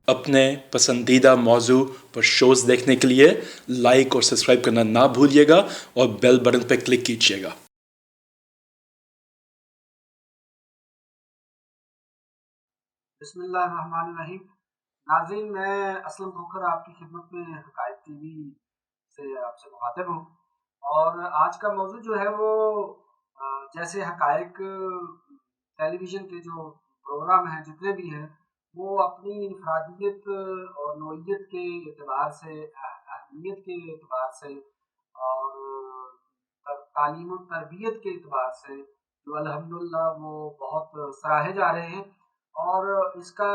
اپنے پسندیدہ موضوع پر شوز دیکھنے کے لیے لائک اور سبسکرائب کرنا نہ بھولیے گا اور بیل بٹن پہ کلک کیجیے گا۔ بسم اللہ الرحمن الرحیم۔ ناظرین، میں اسلم کھوکھر آپ کی خدمت میں حقائق ٹی وی سے آپ سے مخاطب ہوں، اور آج کا موضوع جو ہے وہ جیسے حقائق ٹیلی ویژن کے جو پروگرام ہیں جتنے بھی ہیں وہ اپنی انفرادیت اور نوعیت کے اعتبار سے، اہمیت کے اعتبار سے اور تعلیم و تربیت کے اعتبار سے جو الحمدللہ وہ بہت سراہے جا رہے ہیں۔ اور اس کا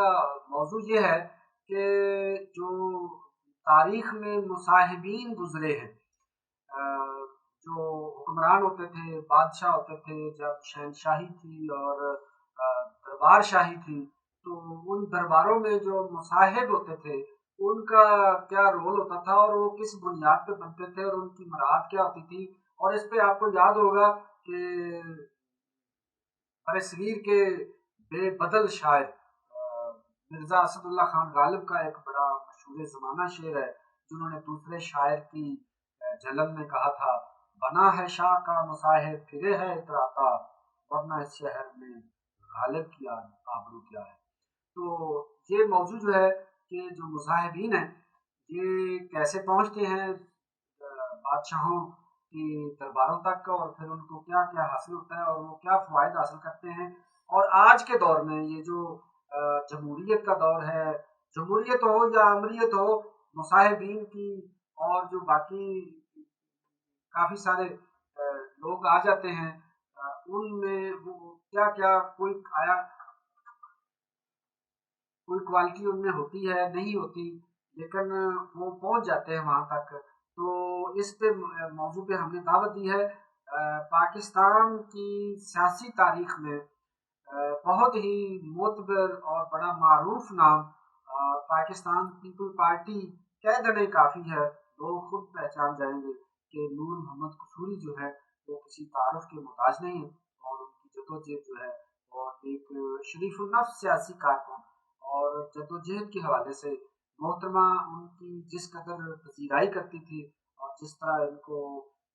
موضوع یہ ہے کہ جو تاریخ میں مصاحبین گزرے ہیں، جو حکمران ہوتے تھے، بادشاہ ہوتے تھے، جب شہنشاہی تھی اور دربار شاہی تھی، تو ان درباروں میں جو مصاحب ہوتے تھے ان کا کیا رول ہوتا تھا اور وہ کس بنیاد پہ بنتے تھے اور ان کی مراعات کیا ہوتی تھی۔ اور اس پہ آپ کو یاد ہوگا کہ برصغیر کے بے بدل شاعر مرزا اسد اللہ خان غالب کا ایک بڑا مشہور زمانہ شعر ہے، جنہوں نے دوسرے شاعر کی جلن میں کہا تھا: بنا ہے شاہ کا مصاحب پھرے ہے اتراتا، ورنہ اس شہر میں غالب کی آبرو کیا ہے۔ تو یہ موضوع جو ہے کہ جو مصاحبین ہیں یہ کیسے پہنچتے ہیں بادشاہوں کی درباروں تک، اور پھر ان کو کیا کیا حاصل ہوتا ہے اور وہ کیا فوائد حاصل کرتے ہیں۔ اور آج کے دور میں یہ جو جمہوریت کا دور ہے، جمہوریت ہو یا امریت ہو، مصاحبین کی اور جو باقی کافی سارے لوگ آ جاتے ہیں، ان میں وہ کیا کیا کوئی کوالٹی ان میں ہوتی ہے نہیں ہوتی، لیکن وہ پہنچ جاتے ہیں وہاں تک۔ تو اس پہ موضوع پہ ہم نے دعوت دی ہے۔ پاکستان کی سیاسی تاریخ میں بہت ہی معتبر اور بڑا معروف نام پاکستان پیپل پارٹی کہہ دینا کافی ہے، لوگ خود پہچان جائیں گے کہ نور محمد قصوری جو ہے وہ کسی تعارف کے محتاج نہیں ہے، اور ان کی جدوجہد جو ہے اور ایک شریف النفس سیاسی کارکن اور جدوجہد کے حوالے سے محترمہ ان کی جس قدر پذیرائی کرتی تھی اور جس طرح ان کو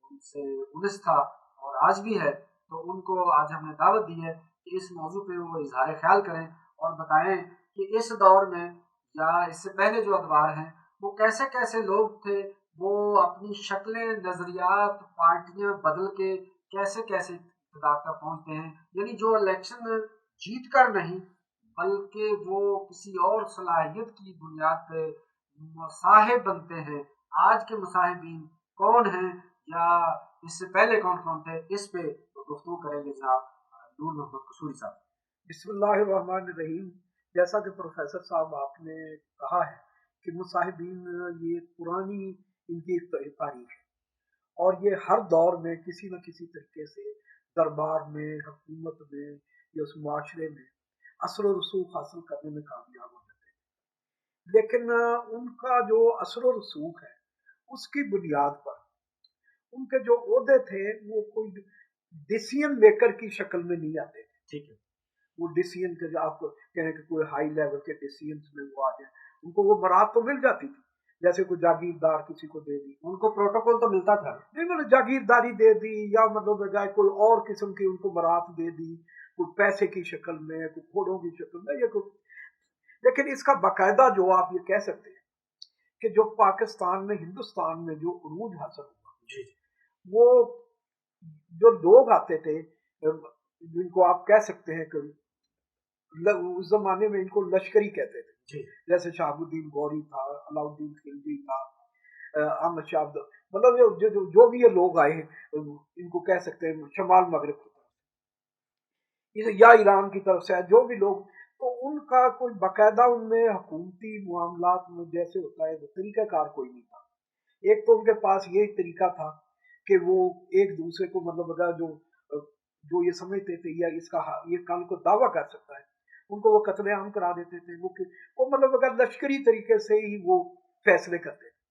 ان سے انس تھا اور آج بھی ہے، تو ان کو آج ہم نے دعوت دی ہے کہ اس موضوع پہ وہ اظہار خیال کریں اور بتائیں کہ اس دور میں یا اس سے پہلے جو ادوار ہیں وہ کیسے کیسے لوگ تھے، وہ اپنی شکلیں، نظریات، پارٹیاں بدل کے کیسے کیسے اقتدار تک پہنچتے ہیں، یعنی جو الیکشن جیت کر نہیں بلکہ وہ کسی اور صلاحیت کی بنیاد پہ مصاحب بنتے ہیں۔ آج کے مصاحبین کون ہیں یا اس سے پہلے کون کون تھے، اس پہ گفتگو کریں گے جناب نور محمد قصوری صاحب۔ بسم اللہ الرحمن الرحیم۔ جیسا کہ پروفیسر صاحب آپ نے کہا ہے کہ مصاحبین یہ پرانی ان کی تاریخ ہے، اور یہ ہر دور میں کسی نہ کسی طریقے سے دربار میں، حکومت میں یا اس معاشرے میں اثر و رسوخ حاصل کرنے میں کامیاب ہو جاتے ہیں، لیکن ان کا جو اثر و رسوخ ہے اس کی بنیاد پر ان کے جو عہدے تھے وہ کوئی ڈیسیژن میکر کی شکل میں نہیں آتے تھے۔ ٹھیک ہے، وہ ڈیسیژن کے آپ کو کہیں کہ کوئی ہائی لیول کے ڈیسیژنس میں وہ آ جائیں، ان کو وہ برات تو مل جاتی تھی، جیسے کوئی جاگیردار کسی کو دے دی، ان کو پروٹوکول تو ملتا تھا، نہیں مطلب جاگیرداری دے دی، یا مطلب بجائے کوئی اور قسم کی ان کو برات دے دی، کوئی پیسے کی شکل میں، کوئی گھوڑوں کی شکل میں، یا کوئی، لیکن اس کا باقاعدہ جو آپ یہ کہہ سکتے ہیں کہ جو پاکستان میں، ہندوستان میں جو عروج حاصل ہوا، جی وہ جو لوگ آتے تھے جن کو آپ کہہ سکتے ہیں کہ اس زمانے میں ان کو لشکری کہتے تھے، جی جیسے شہاب الدین غوری تھا، علاؤ الدین خلجی تھا، احمد شاہ مطلب جو بھی یہ لوگ آئے ہیں ان کو کہہ سکتے ہیں شمال مغرب کی طرف سے یا ایران کی طرف سے جو بھی لوگ، تو ان کا کوئی باقاعدہ ان میں حکومتی معاملات میں جیسے ہوتا ہے وہ طریقہ کار کوئی نہیں تھا۔ ایک تو ان کے پاس یہ طریقہ تھا کہ وہ ایک دوسرے کو مطلب اگر جو یہ سمجھتے تھے یا اس کا یہ کام کو دعویٰ کر سکتا ہے ان کو وہ قتل عام کرا دیتے تھے، وہ مطلب اگر لشکری طریقے سے ہی وہ فیصلے کرتے تھے۔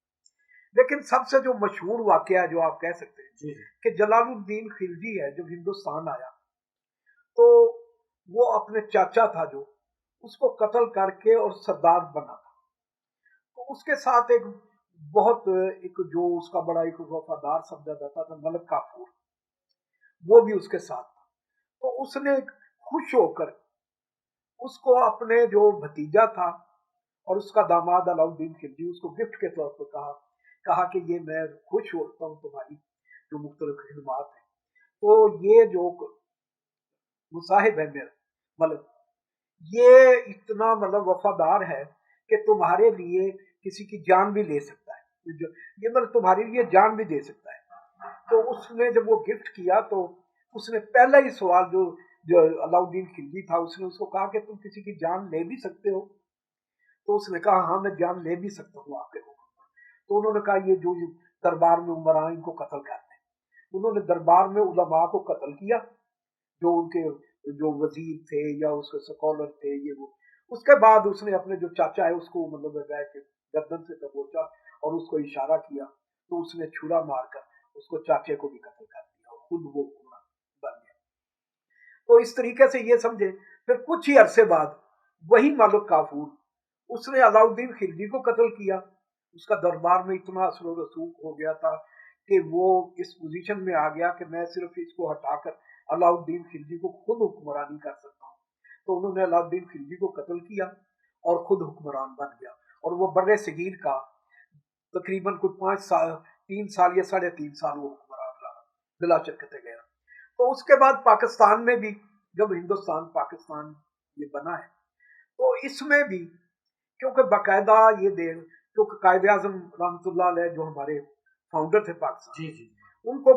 لیکن سب سے جو مشہور واقعہ جو آپ کہہ سکتے ہیں جی کہ جلال الدین خلجی ہے جب ہندوستان آیا تو وہ اپنے چاچا تھا جو اس کو قتل کر کے اور سردار بنا تھا، تو اس کے ساتھ ایک بہت ایک جو اس کا بڑا ایک وفادار سمجھا جاتا تھا ملک کافور، وہ بھی اس کے ساتھ تھا. تو اس نے خوش ہو کر اس کو اپنے جو بھتیجا تھا اور اس کا داماد علاؤالدین خلجی اس کو گفٹ کے طور پر کہا کہ یہ میں خوش ہوتا ہوں تمہاری جو مختلف خدمات ہیں، تو یہ جو مصاحب ہے میرا مطلب یہ اتنا مطلب وفادار ہے کہ تمہارے لیے کسی کی جان بھی لے سکتا ہے، یہ مطلب تمہارے لیے جان بھی دے سکتا ہے. تو اس نے جب وہ گفٹ کیا تو اس نے پہلا ہی سوال جو علاؤالدین خلجی تھا اس نے اس کو کہا کہ تم کسی کی جان لے بھی سکتے ہو؟ تو اس نے کہا ہاں میں جان لے بھی سکتا ہوں آپ کے حکم پر. تو انہوں نے کہا یہ جو دربار میں عمراء ان کو قتل کرتے ہیں. انہوں نے دربار میں علماء کو قتل کیا جو ان کے جو وزیر تھے یا اس کے سکولر تھے یہ وہ. اس کے بعد اس نے اپنے جو چاچا ہے اس کو مطلب گردن سے دبوچا اور اس کو اشارہ کیا تو اس نے چھرا مار کر اس کو چاچے کو بھی قتل کر دیا اور خود وہ بن گیا. تو اس طریقے سے یہ سمجھے پھر کچھ ہی عرصے بعد وہی ملک کافور اس نے علاؤالدین خلجی کو قتل کیا. اس کا دربار میں اتنا اثر و رسوخ ہو گیا تھا کہ وہ اس پوزیشن میں آ گیا کہ میں صرف اس کو ہٹا کر علاؤالدین خلجی کو خود حکمرانی کر سکتا ہوں. تو انہوں نے علاؤالدین خلجی کو قتل کیا اور خود حکمران بن گیا اور وہ بر صغیر کا تقریباً کوئی 5 سال 3 سال یا 3.5 سال وہ حکمران رہا بلا شرکت غیر. تو اس کے بعد پاکستان میں بھی جب ہندوستان پاکستان یہ بنا ہے تو اس میں بھی کیونکہ باقاعدہ یہ دیر کیونکہ قائد اعظم رحمۃ اللہ علیہ جو ہمارے فاؤنڈر تھے پاکستان ان کو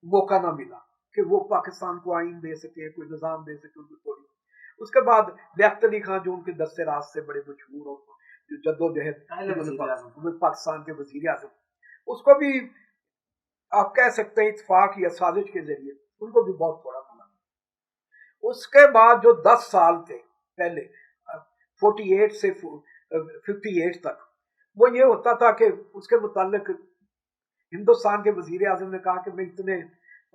موقع نہ ملا کہ وہ پاکستان کو آئین دے سکے کوئی نظام دے سکے ان کو تھوڑی. اس کے بعد لیاقت علی خان جو ان کے دستے راز سے بڑے مشہور اور جو جدوجہد پاکستان کے وزیر اعظم اس کو بھی آپ کہہ سکتے ہیں اتفاق یا سازش کے ذریعے ان کو بھی بہت تھوڑا ملا. اس کے بعد جو 10 سال تھے پہلے 48 سے 58 تک وہ یہ ہوتا تھا کہ اس کے متعلق ہندوستان کے وزیر اعظم نے کہا کہ میں اتنے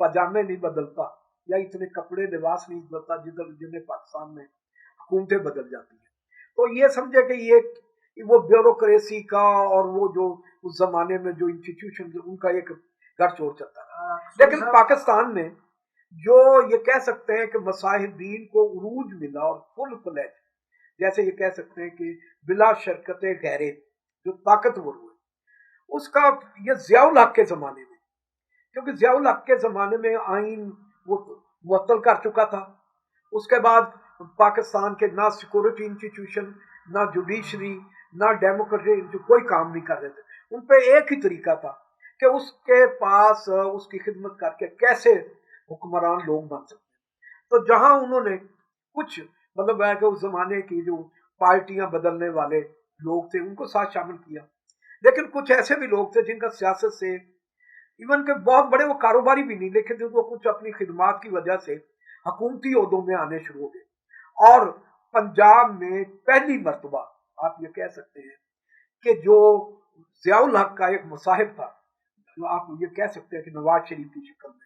پاجامے نہیں بدلتا یا اتنے کپڑے لباس نہیں بدلتا جنہیں پاکستان میں حکومتیں بدل جاتی ہیں. تو یہ سمجھے کہ یہ وہ بیوروکریسی کا اور وہ جو اس زمانے میں جو انسٹیٹیوشن ان کا ایک گھر چور چلتا ہے. لیکن پاکستان میں جو یہ کہہ سکتے ہیں کہ مصاحبین کو عروج ملا اور فل فلیج جیسے یہ کہہ سکتے ہیں کہ بلا شرکت غیرے جو طاقتور ہوئے اس کا یہ ضیاء الحق کے زمانے میں کیونکہ ضیاء الحق کے زمانے میں آئین وہ معطل کر چکا تھا. اس کے بعد پاکستان کے نہ سیکورٹی انسٹیٹیوشن نہ جوڈیشری نہ ڈیموکریسی کوئی کام نہیں کر رہے تھے. ان پہ ایک ہی طریقہ تھا کہ اس کے پاس اس کی خدمت کر کے کیسے حکمران لوگ بن سکتے. تو جہاں انہوں نے کچھ مطلب ہے کہ اس زمانے کی جو پارٹیاں بدلنے والے لوگ تھے ان کو ساتھ شامل کیا لیکن کچھ ایسے بھی لوگ تھے جن کا سیاست سے ایون کہ بہت بڑے وہ کاروباری بھی نہیں لیکن جن کو کچھ اپنی خدمات کی وجہ سے حکومتی عہدوں میں آنے شروع ہو گئے. اور پنجاب میں پہلی مرتبہ آپ یہ کہہ سکتے ہیں کہ جو ضیاء الحق کا ایک مصاحب تھا آپ یہ کہہ سکتے ہیں کہ نواز شریف کی شکل میں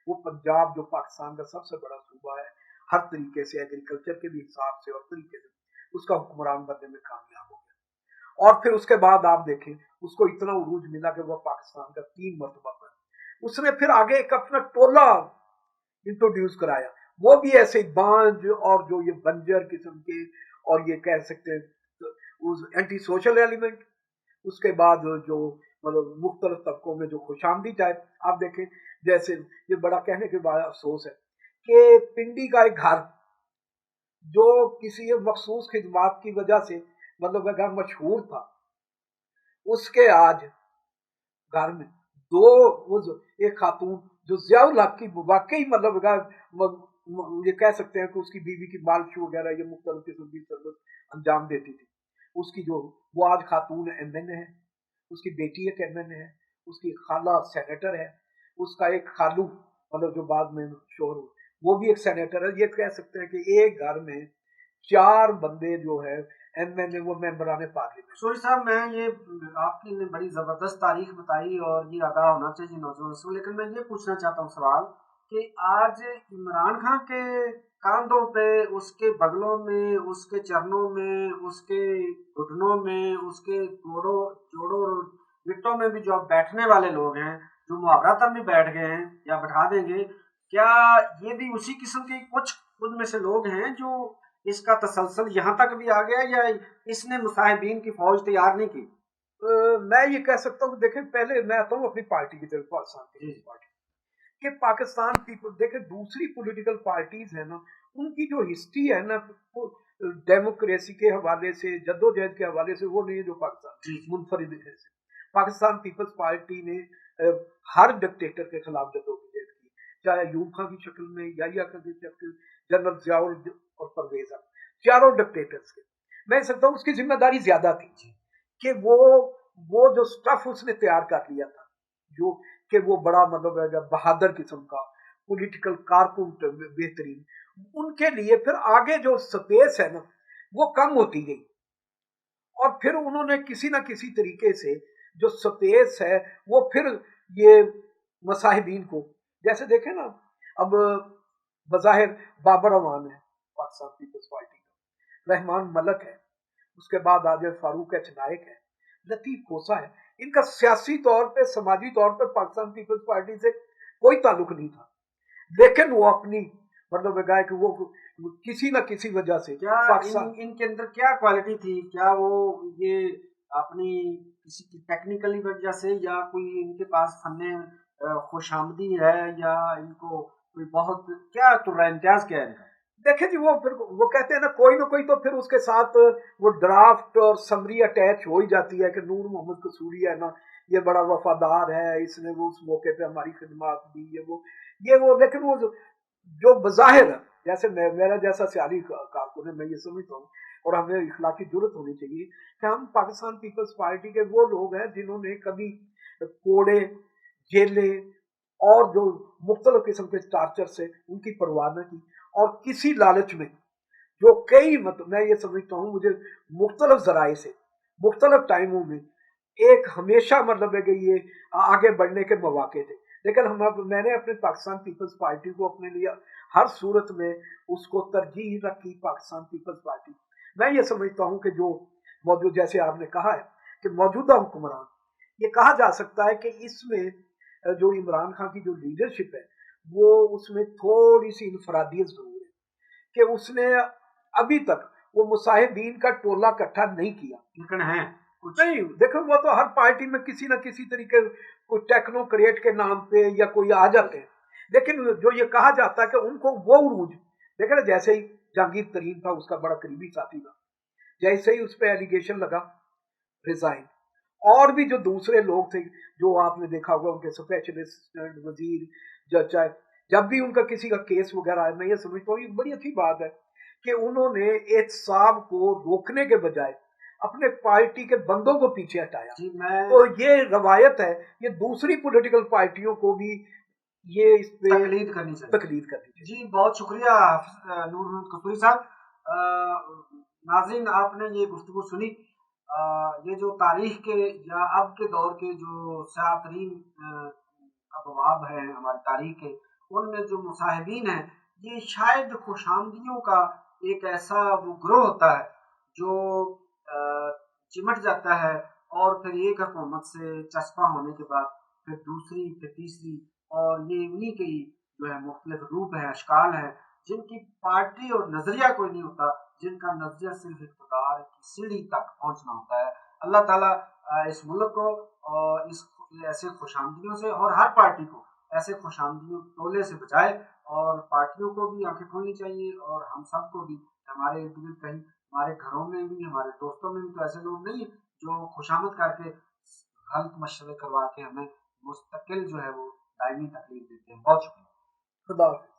وہ پنجاب جو پاکستان کا سب سے بڑا صوبہ ہے ہر طریقے سے ایگریکلچر کے بھی حساب سے اور طریقے سے اس کا حکمران بننے میں کامیاب ہو گیا. اور پھر اس کے بعد آپ دیکھیں اس کو اتنا عروج ملا کہ وہ پاکستان کا 3 مرتبہ بنا. اس نے پھر آگے ایک اپنا ٹولہ انٹروڈیوس کرایا وہ بھی ایسے بانج اور جو یہ بنجر قسم کے اور یہ کہہ سکتے ہیں اینٹی سوشل ایلیمنٹ. اس کے بعد جو مطلب مختلف طبقوں میں جو خوش آمدید ٹائپ آپ دیکھیں جیسے یہ بڑا کہنے کے بعد افسوس ہے کہ پنڈی کا ایک گھر جو کسی مخصوص خدمات کی وجہ سے مطلب گھر مشہور تھا اس کے آج گھر میں ایک خاتون جو ضیاء الحق کی واقعی مطلب یہ کہہ سکتے ہیں کہ اس کی بیوی کی مالش وغیرہ یہ مختلف قسم کی سروس انجام دیتی تھی. اس کی جو وہ آج خاتون ایم این اے ہے اس کی بیٹی ایک ایم این اے ہے اس کی خالہ سینیٹر ہے اس کا ایک خالو مطلب جو بعد میں شوہر ہوئے وہ بھی ایک سینیٹر ہے. یہ کہہ سکتے ہیں کہ ایک گھر میں 4 بندے جو ہے ایم این اے وہ ممبران پارلیمنٹ. سوری صاحب میں یہ آپ کی نے بڑی زبردست تاریخ بتائی اور یہ آگاہ ہونا چاہیے نوجوانوں سے لیکن میں یہ پوچھنا چاہتا ہوں سوال کہ آج عمران خان کے کاندھوں پہ، اس کے بغلوں میں، اس کے چرنوں میں، اس کے گھٹنوں میں، اس کے جوڑوں گٹوں میں بھی جو اب بیٹھنے والے لوگ ہیں، جو محاوراتن بھی بیٹھ گئے ہیں یا بٹھا دیں گے، کیا یہ بھی اسی قسم کے کچھ ان میں سے لوگ ہیں جو اس کا تسلسل یہاں تک بھی آ گیا، یا اس نے مصاحبین کی فوج تیار نہیں کی؟ میں یہ کہہ سکتا ہوں کہ دیکھیں، پہلے میں آتا ہوں اپنی پارٹی کی طرف، پاکستان پیپلز پارٹی، کہ پاکستان پیپل دیکھیں دوسری پولیٹیکل پارٹیز ہیں نا، ان کی جو ہسٹری ہے نا ڈیموکریسی کے حوالے سے، جدوجہد کے حوالے سے، وہ نہیں ہے جو پاکستان منفرد ہے۔ پاکستان پیپلز پارٹی نے ہر ڈکٹیٹر کے خلاف جدوجہد کی، چاہے ایوب خان کی شکل میں، یحییٰ خان کی شکل، جنرل ضیاء اور پرویز، چاروں ڈکٹیٹرز کے، میں سکتا ہوں اس کی ذمہ داری زیادہ تھی کہ وہ جو سٹف اس نے تیار کر لیا تھا، جو کہ وہ بڑا مطلب ہے بہادر قسم کا پولیٹیکل کارکن بہترین، ان کے لیے پھر آگے جو سپیس ہے نا وہ کم ہوتی گئی، اور پھر انہوں نے کسی نہ کسی طریقے سے جو سپیس ہے وہ پھر یہ مصاحبین کو، جیسے دیکھیں نا اب بظاہر بابر اعوان ہے پاکستان پیپلز پارٹی کا، رحمان ملک ہے، اس کے بعد آگے فاروق ایچ نائک ہے، لطیف کوسا ہے، ان کا سیاسی طور پہ، سماجی طور پہ پاکستان پیپلز پارٹی سے کوئی تعلق نہیں تھا، لیکن وہ اپنی مطلب ہے کہ وہ کسی نہ کسی وجہ سے کیا ان کے اندر کیا کوالٹی تھی؟ کیا وہ یہ اپنی کسی کی ٹیکنیکلی وجہ سے، یا کوئی ان کے پاس فن خوش آمدی ہے، یا ان کو کوئی بہت کیا امتیاز کیا ہے ان کا؟ دیکھیں جی، وہ کہتے ہیں نا کوئی نہ کوئی تو پھر اس کے ساتھ وہ ڈرافٹ اور سمری اٹیچ ہو ہی جاتی ہے کہ نور محمد قصوری ہے نا، یہ بڑا وفادار ہے، اس نے وہ اس موقع پہ ہماری خدمات دی، یہ وہ لیکن وہ جو بظاہر جیسے میرا جیسا سیاسی کارکن ہے، میں یہ سمجھتا ہوں، اور ہمیں اخلاقی جرت ہونی چاہیے کہ ہم پاکستان پیپلز پارٹی کے وہ لوگ ہیں جنہوں نے کبھی کوڑے، جیلیں اور جو مختلف قسم کے ٹارچر سے ان کی پرواہ نہ کی، اور کسی لالچ میں جو کئی میں یہ سمجھتا ہوں مجھے مختلف ذرائع سے مختلف ٹائموں میں ایک ہمیشہ مطلب ہے کہ یہ آگے بڑھنے کے مواقع تھے، لیکن میں نے اپنے پاکستان پیپلز پارٹی کو اپنے لیے ہر صورت میں اس کو ترجیح رکھی، پاکستان پیپلز پارٹی، میں یہ سمجھتا ہوں کہ جو موجود، جیسے آپ نے کہا ہے کہ موجودہ حکمران، یہ کہا جا سکتا ہے کہ اس میں جو عمران خان کی جو لیڈرشپ ہے وہ اس میں تھوڑی سی انفرادیت ضرور ہے کہ اس نے ابھی تک وہ مصاحبین کا ٹولہ اکٹھا نہیں کیا، لیکن ہیں نہیں دیکھو وہ تو ہر پارٹی میں کسی نہ کسی طریقے کوئی ٹیکنوکریٹ کے نام پہ یا کوئی آ جاتے ہیں، لیکن جو یہ کہا جاتا ہے کہ ان کو وہ عروج دیکھیں نا، جیسے ہی جہانگیر ترین تھا، اس کا بڑا قریبی ساتھی تھا، جیسے ہی اس پہ ایلیگیشن لگا ریزائن، اور بھی جو دوسرے لوگ تھے جو آپ نے دیکھا ہوگا ان کے اسپیشل اسسٹنٹ، وزیر، جب بھی ان کا کسی کا کیس وغیرہ ہے، میں یہ سمجھتا ہوں یہ بڑی اچھی بات ہے کہ انہوں نے احتساب کو روکنے کے بجائے اپنے پارٹی کے بندوں کو پیچھے ہٹایا، تو یہ روایت ہے، یہ دوسری پولیٹیکل پارٹیوں کو بھی یہ اس پہ تقلید کرنی چاہیے۔ جی بہت شکریہ نور محمد قصوری صاحب۔ ناظرین، آپ نے یہ گفتگو سنی، یہ جو تاریخ کے یا اب کے دور کے جو سیاہ ترین ابواب ہیں ہماری تاریخ کے، ان میں جو مصاحبین ہیں، یہ شاید خوش آمدیوں کا ایک ایسا وہ گروہ ہوتا ہے جو چمٹ جاتا ہے، اور پھر ایک حکومت سے چسپاں ہونے کے بعد پھر دوسری، پھر تیسری، اور یہ انہی کے جو ہے مختلف روپ ہیں، اشکال ہیں، جن کی پارٹی اور نظریہ کوئی نہیں ہوتا، جن کا نظریہ صرف اقتدار کی سیڑھی تک پہنچنا ہوتا ہے۔ اللہ تعالیٰ اس ملک کو اس ایسے خوش آمدیوں سے، اور ہر پارٹی کو ایسے خوش آمدیوں ٹولے سے بچائے، اور پارٹیوں کو بھی آنکھیں کھولنی چاہیے، اور ہم سب کو بھی، ہمارے ارد گرد کہیں ہمارے گھروں میں بھی، ہمارے دوستوں میں بھی تو ایسے لوگ نہیں ہیں جو خوشامد کر کے غلط مشورے کروا کے ہمیں مستقل جو ہے وہ دائمی تکلیف دیتے ہیں۔ بہت شکریہ، خدا حافظ۔